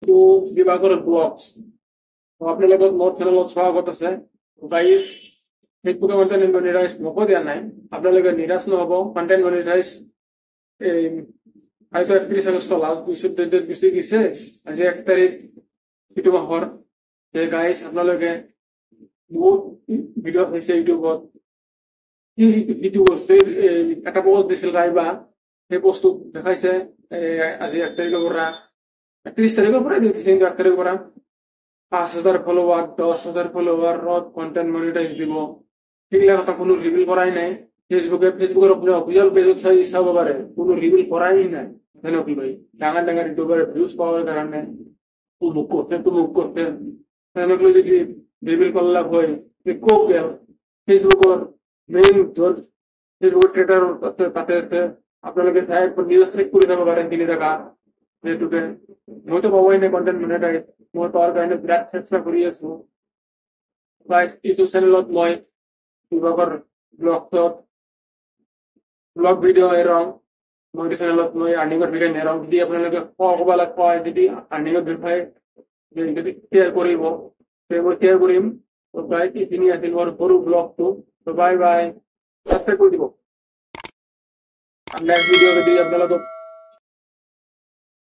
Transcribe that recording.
to Divakar blogs. আপোনালোকক মোৰ চেনেলত স্বাগত আছে গাইস ফেসবুকে কন্টেন্ট মনিটাইজ নক দিয়া নাই আপোনালোকে নিৰাশ নহব কন্টেন্ট মনিটাইজ এই হয়তো 31 আগষ্ট লাষ্ট ডেট গুচি গৈছে আজি 1 তাৰিখ ইটো মাহৰ যে গাইস আপোনালোকে বহুত ভিডিঅ হৈছে ইউটিউবত ইটো বস্তু এটা পোষ্ট দিছিল গাইবা সেই পোষ্টটো দেখাইছে আজি 1 তাৰিখৰ পৰা 31 তাৰিখৰ পৰা দিছে 1 তাৰিখৰ পৰা 5,000 ফলোয়ার 10,000 ফলোয়ার কন্টেন্ট মনিটাইজ দিব সেইগুলা কথা কোনো রিভিল করাই নাই ফেসবুকের আপনি অফিসিয়াল পেজত চাব পারে কোনো রিভিল করাই নাই কি ভাই ডাঙার ডাঙার ইউটিউবার ভিউজ পাওয়ার কারণে মুখ করতে তেনেকলে যদি রিভিল করলা হয় কোক গেল ফেসবুকের মেইন ফেসবুকের ট্রেটার তাতে আপনাদের নিউজ ক্লিক করে যাব পারেন 3 টাকা যেটুকে মই তো পাবই নাই কন্টেন্ট মনিটাইজ মই পাওয়ার কারণে বিরাট চেষ্টা কৰি আছো গাইস ইউটিউব চেনেলত মই কিবাকৰ ব্লগ ভিডিঅ' এৰং মই চেনেলত মই আৰ্নিঙৰ ভিডিঅ' নেৰং যদি আপোনালোকে ক'ব লাগে যদি আৰ্নিঙৰ বিষয়ে যদি শ্বেয়াৰ কৰিব মই শ্বেয়াৰ কৰিম তো গাইস এইখিনি আছিল মোৰ সৰু ব্লগটো তো বাই বাই সাবস্ক্ৰাইব কৰি দিব নেক্সট ভিডিঅ' যদি আপোনালোকক